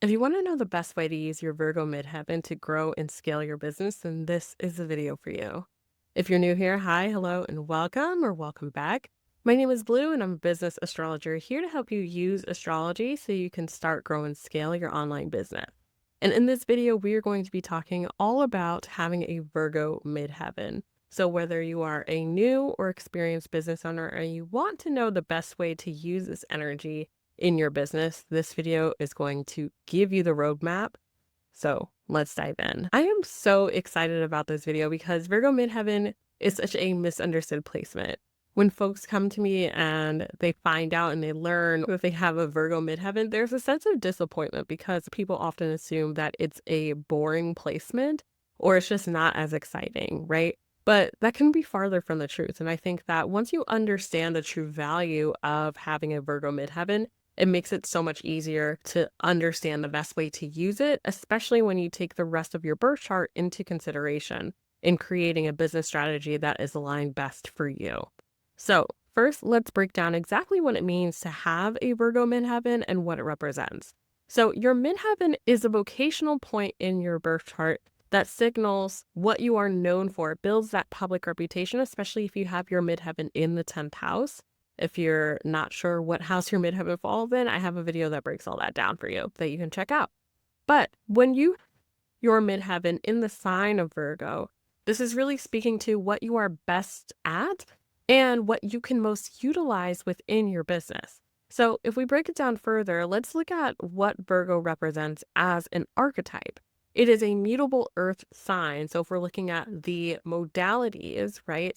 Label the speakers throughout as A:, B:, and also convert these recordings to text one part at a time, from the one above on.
A: If you want to know the best way to use your Virgo midheaven to grow and scale your business, then this is the video for you. If you're new here, hi, hello, and welcome or welcome back. My name is Blue and I'm a business astrologer here to help you use astrology so you can start, grow, and scale your online business. And in this video, we are going to be talking all about having a Virgo midheaven. So whether you are a new or experienced business owner and you want to know the best way to use this energy in your business, this video is going to give you the roadmap. So let's dive in. I am so excited about this video because Virgo Midheaven is such a misunderstood placement. When folks come to me and they find out and they learn that they have a Virgo Midheaven, there's a sense of disappointment because people often assume that it's a boring placement or it's just not as exciting, right? But that can be farther from the truth. And I think that once you understand the true value of having a Virgo Midheaven, it makes it so much easier to understand the best way to use it, especially when you take the rest of your birth chart into consideration in creating a business strategy that is aligned best for you. So first, let's break down exactly what it means to have a Virgo midheaven and what it represents. So your midheaven is a vocational point in your birth chart that signals what you are known for. It builds that public reputation, especially if you have your midheaven in the 10th house. If you're not sure what house your midheaven falls in, I have a video that breaks all that down for you that you can check out. But when your midheaven in the sign of Virgo, this is really speaking to what you are best at and what you can most utilize within your business. So if we break it down further, let's look at what Virgo represents as an archetype. It is a mutable earth sign. So if we're looking at the modalities, right?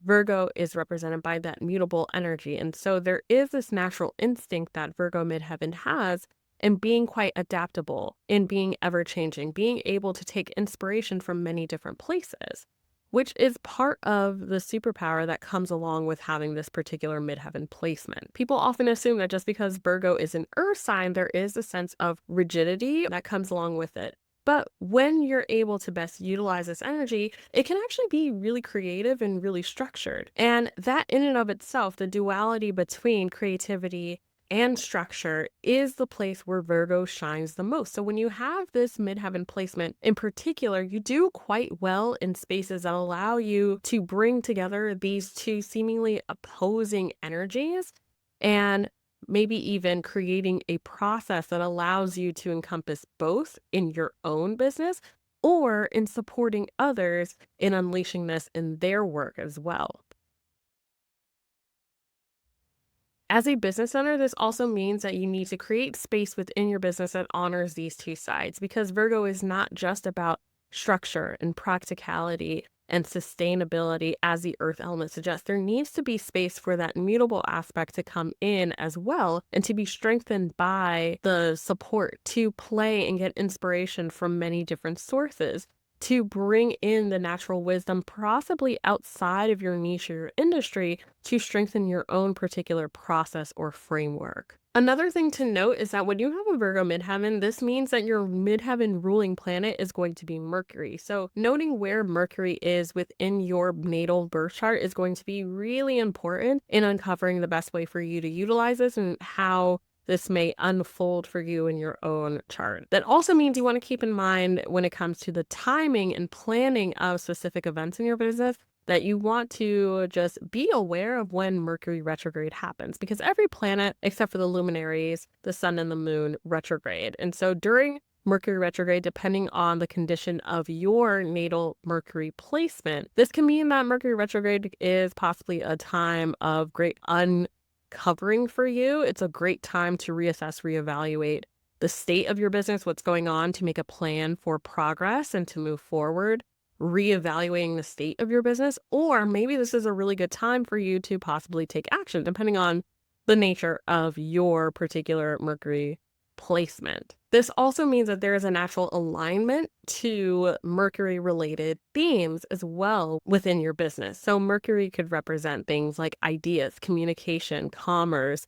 A: Virgo is represented by that mutable energy. And so there is this natural instinct that Virgo midheaven has in being quite adaptable, in being ever changing, being able to take inspiration from many different places, which is part of the superpower that comes along with having this particular midheaven placement. People often assume that just because Virgo is an earth sign, there is a sense of rigidity that comes along with it. But when you're able to best utilize this energy, it can actually be really creative and really structured. And that in and of itself, the duality between creativity and structure is the place where Virgo shines the most. So when you have this midheaven placement in particular, you do quite well in spaces that allow you to bring together these two seemingly opposing energies and maybe even creating a process that allows you to encompass both in your own business or in supporting others in unleashing this in their work as well. As a business owner, this also means that you need to create space within your business that honors these two sides, because Virgo is not just about structure and practicality and sustainability as the earth element suggests. There needs to be space for that mutable aspect to come in as well and to be strengthened by the support to play and get inspiration from many different sources, to bring in the natural wisdom, possibly outside of your niche or your industry, to strengthen your own particular process or framework. Another thing to note is that when you have a Virgo midheaven, this means that your midheaven ruling planet is going to be Mercury. So noting where Mercury is within your natal birth chart is going to be really important in uncovering the best way for you to utilize this and how this may unfold for you in your own chart. That also means you want to keep in mind when it comes to the timing and planning of specific events in your business that you want to just be aware of when Mercury retrograde happens, because every planet, except for the luminaries, the sun and the moon, retrograde. And so during Mercury retrograde, depending on the condition of your natal Mercury placement, this can mean that Mercury retrograde is possibly a time of great uncovering for you. It's a great time to reassess, reevaluate the state of your business, what's going on, to make a plan for progress and to move forward, reevaluating the state of your business. Or maybe this is a really good time for you to possibly take action, depending on the nature of your particular Mercury placement. This also means that there is a natural alignment to Mercury related themes as well within your business. So Mercury could represent things like ideas, communication, commerce,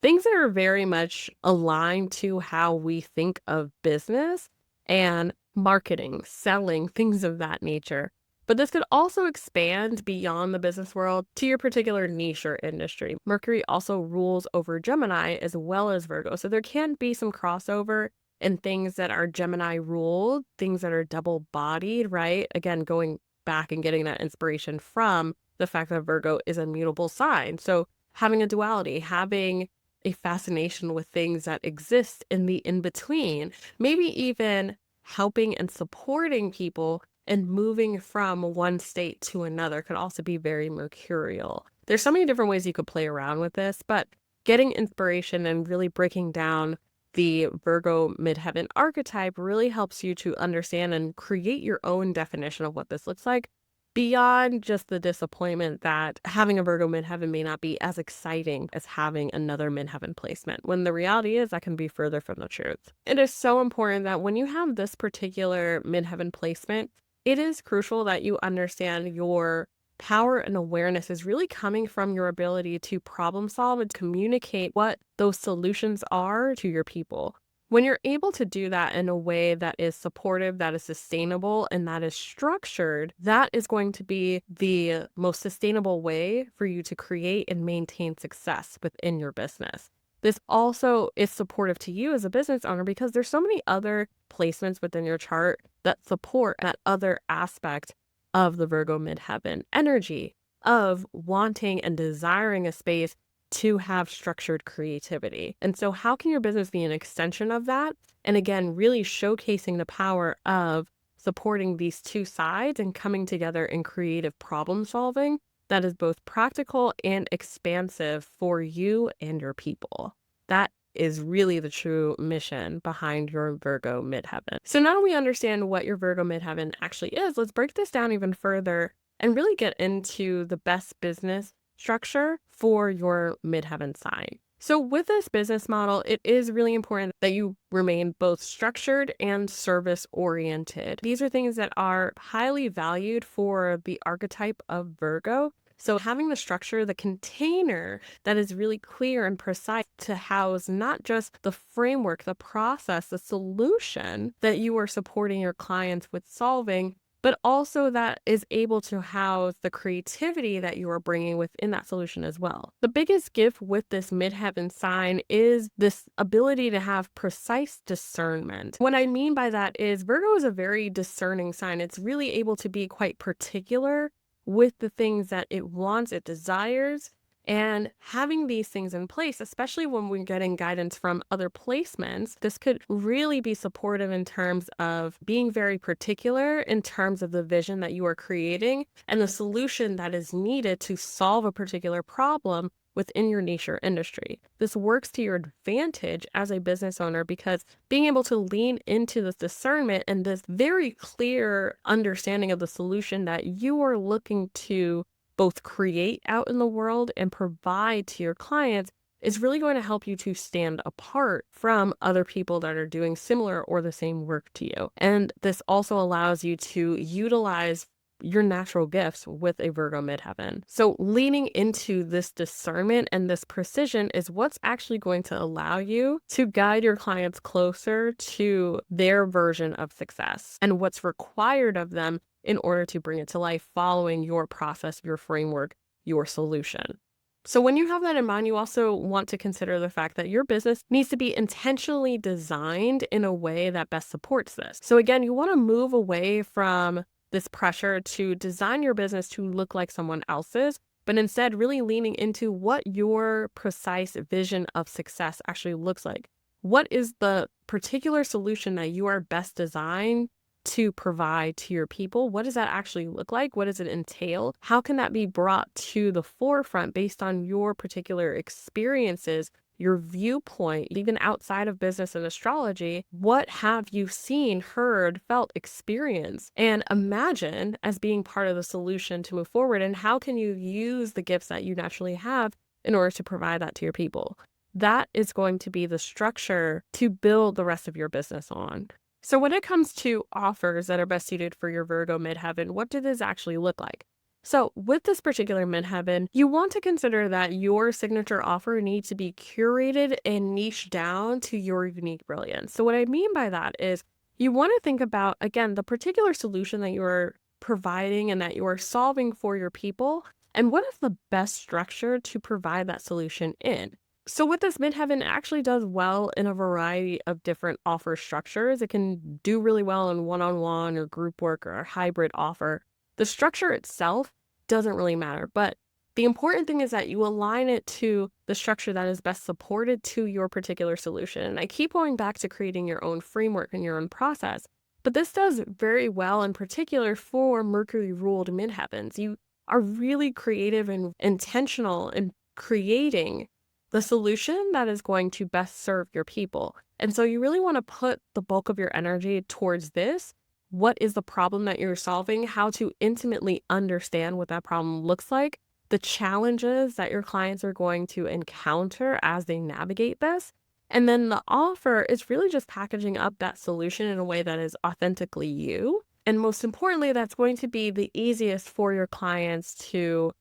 A: things that are very much aligned to how we think of business and marketing, selling, things of that nature. But this could also expand beyond the business world to your particular niche or industry. Mercury also rules over Gemini as well as Virgo, so there can be some crossover and things that are Gemini ruled, things that are double bodied, right? Again, going back and getting that inspiration from the fact that Virgo is a mutable sign. So having a duality, having a fascination with things that exist in the in between, maybe even helping and supporting people and moving from one state to another could also be very mercurial. There's so many different ways you could play around with this, but getting inspiration and really breaking down the Virgo midheaven archetype really helps you to understand and create your own definition of what this looks like beyond just the disappointment that having a Virgo midheaven may not be as exciting as having another midheaven placement, when the reality is that can be further from the truth. It is so important that when you have this particular midheaven placement, it is crucial that you understand your power and awareness is really coming from your ability to problem solve and communicate what those solutions are to your people. When you're able to do that in a way that is supportive, that is sustainable, and that is structured, that is going to be the most sustainable way for you to create and maintain success within your business. This also is supportive to you as a business owner because there's so many other placements within your chart that support that other aspect of the Virgo midheaven energy of wanting and desiring a space to have structured creativity. And so how can your business be an extension of that? And again, really showcasing the power of supporting these two sides and coming together in creative problem solving that is both practical and expansive for you and your people. That is really the true mission behind your Virgo midheaven. So now we understand what your Virgo midheaven actually is. Let's break this down even further and really get into the best business structure for your midheaven sign. So with this business model, it is really important that you remain both structured and service oriented. These are things that are highly valued for the archetype of Virgo. So having the structure, the container that is really clear and precise to house not just the framework, the process, the solution that you are supporting your clients with solving, but also that is able to house the creativity that you are bringing within that solution as well. The biggest gift with this midheaven sign is this ability to have precise discernment. What I mean by that is Virgo is a very discerning sign. It's really able to be quite particular with the things that it wants, it desires, and having these things in place, especially when we're getting guidance from other placements, this could really be supportive in terms of being very particular in terms of the vision that you are creating and the solution that is needed to solve a particular problem within your niche or industry. This works to your advantage as a business owner because being able to lean into this discernment and this very clear understanding of the solution that you are looking to both create out in the world and provide to your clients is really going to help you to stand apart from other people that are doing similar or the same work to you. And this also allows you to utilize your natural gifts with a Virgo midheaven. So leaning into this discernment and this precision is what's actually going to allow you to guide your clients closer to their version of success and what's required of them in order to bring it to life following your process, your framework, your solution. So when you have that in mind, you also want to consider the fact that your business needs to be intentionally designed in a way that best supports this. So again, you want to move away from this pressure to design your business to look like someone else's, but instead really leaning into what your precise vision of success actually looks like. What is the particular solution that you are best designed to provide to your people? What does that actually look like? What does it entail? How can that be brought to the forefront based on your particular experiences, your viewpoint, even outside of business and astrology? What have you seen, heard, felt, experienced, and imagine as being part of the solution to move forward? And how can you use the gifts that you naturally have in order to provide that to your people? That is going to be the structure to build the rest of your business on. So when it comes to offers that are best suited for your Virgo midheaven, what do these actually look like? So with this particular midheaven, you want to consider that your signature offer needs to be curated and niche down to your unique brilliance. So what I mean by that is you want to think about, again, the particular solution that you are providing and that you are solving for your people, and what is the best structure to provide that solution in. So what this midheaven actually does well in a variety of different offer structures. It can do really well in one-on-one or group work or a hybrid offer. The structure itself doesn't really matter, but the important thing is that you align it to the structure that is best supported to your particular solution. And I keep going back to creating your own framework and your own process, but this does very well in particular for Mercury ruled midheavens. You are really creative and intentional in creating the solution that is going to best serve your people. And so you really want to put the bulk of your energy towards this. What is the problem that you're solving? How to intimately understand what that problem looks like, the challenges that your clients are going to encounter as they navigate this. And then the offer is really just packaging up that solution in a way that is authentically you. And most importantly, that's going to be the easiest for your clients to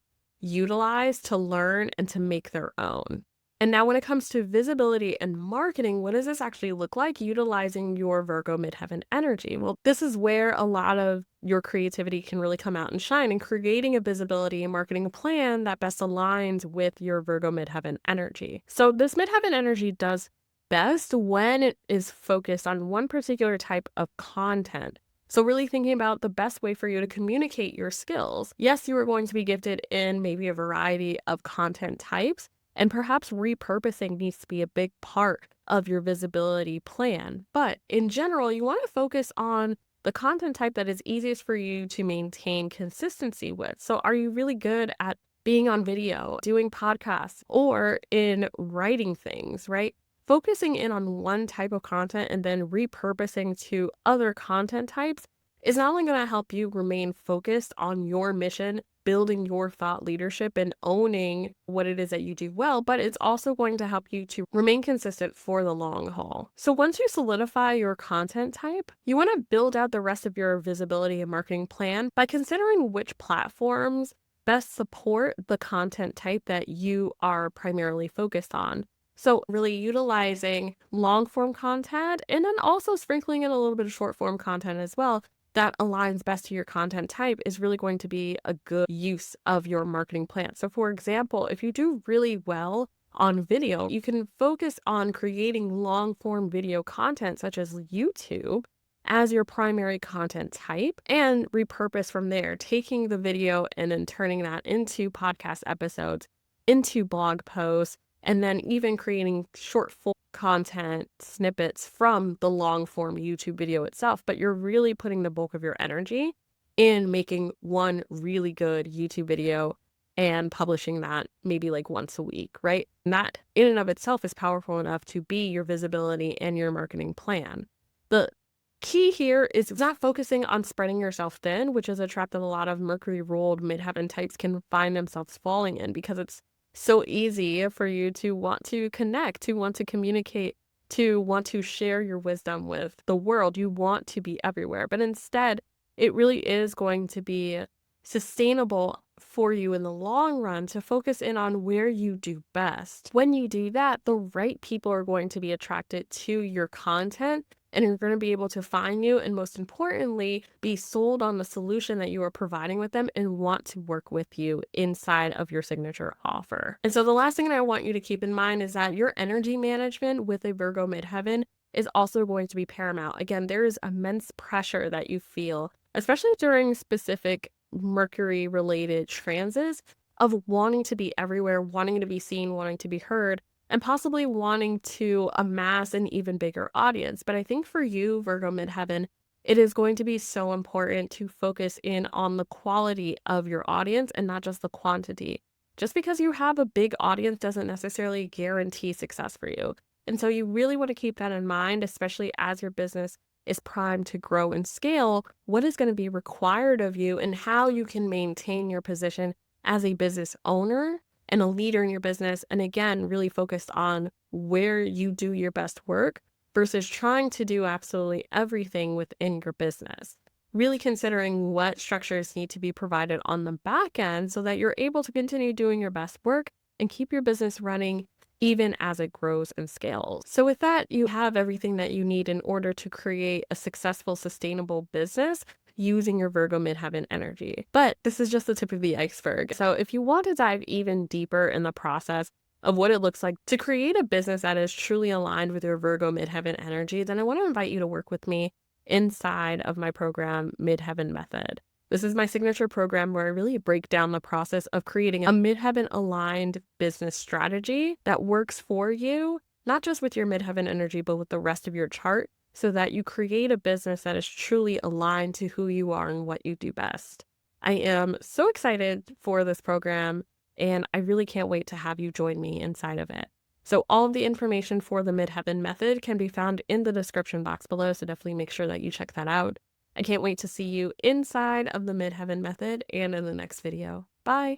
A: utilize, to learn, and to make their own. And now when it comes to visibility and marketing, what does this actually look like utilizing your Virgo midheaven energy? Well, this is where a lot of your creativity can really come out and shine, and creating a visibility and marketing plan that best aligns with your Virgo midheaven energy. So this midheaven energy does best when it is focused on one particular type of content. So really thinking about the best way for you to communicate your skills. Yes, you are going to be gifted in maybe a variety of content types, and perhaps repurposing needs to be a big part of your visibility plan. But in general, you want to focus on the content type that is easiest for you to maintain consistency with. So are you really good at being on video, doing podcasts, or in writing things, right? Focusing in on one type of content and then repurposing to other content types is not only going to help you remain focused on your mission, building your thought leadership and owning what it is that you do well, but it's also going to help you to remain consistent for the long haul. So once you solidify your content type, you want to build out the rest of your visibility and marketing plan by considering which platforms best support the content type that you are primarily focused on. So really utilizing long form content and then also sprinkling in a little bit of short form content as well that aligns best to your content type is really going to be a good use of your marketing plan. So for example, if you do really well on video, you can focus on creating long form video content such as YouTube as your primary content type and repurpose from there, taking the video and then turning that into podcast episodes, into blog posts, and then even creating short form content snippets from the long form YouTube video itself. But you're really putting the bulk of your energy in making one really good YouTube video and publishing that maybe like once a week, right? And that in and of itself is powerful enough to be your visibility and your marketing plan. The key here is not focusing on spreading yourself thin, which is a trap that a lot of Mercury ruled midheaven types can find themselves falling in, because it's so easy for you to want to connect, to want to communicate, to want to share your wisdom with the world. You want to be everywhere, but instead, it really is going to be sustainable for you in the long run to focus in on where you do best. When you do that, the right people are going to be attracted to your content and are going to be able to find you, and most importantly, be sold on the solution that you are providing with them and want to work with you inside of your signature offer. And so the last thing that I want you to keep in mind is that your energy management with a Virgo midheaven is also going to be paramount. Again, there is immense pressure that you feel, especially during specific Mercury related transits, of wanting to be everywhere, wanting to be seen, wanting to be heard, and possibly wanting to amass an even bigger audience. But I think for you, Virgo midheaven, it is going to be so important to focus in on the quality of your audience and not just the quantity. Just because you have a big audience doesn't necessarily guarantee success for you. And so you really want to keep that in mind, especially as your business is primed to grow and scale. What is going to be required of you and how you can maintain your position as a business owner and a leader in your business. And again, really focused on where you do your best work versus trying to do absolutely everything within your business. Really considering what structures need to be provided on the back end so that you're able to continue doing your best work and keep your business running even as it grows and scales. So with that, you have everything that you need in order to create a successful, sustainable business using your Virgo midheaven energy. But this is just the tip of the iceberg. So if you want to dive even deeper in the process, of what it looks like to create a business that is truly aligned with your Virgo midheaven energy, then I want to invite you to work with me inside of my program, Midheaven Method. This is my signature program where I really break down the process of creating a midheaven aligned business strategy that works for you, not just with your midheaven energy, but with the rest of your chart, so that you create a business that is truly aligned to who you are and what you do best. I am so excited for this program, and I really can't wait to have you join me inside of it. So all of the information for the Midheaven Method can be found in the description box below, so definitely make sure that you check that out. I can't wait to see you inside of the Midheaven Method and in the next video. Bye!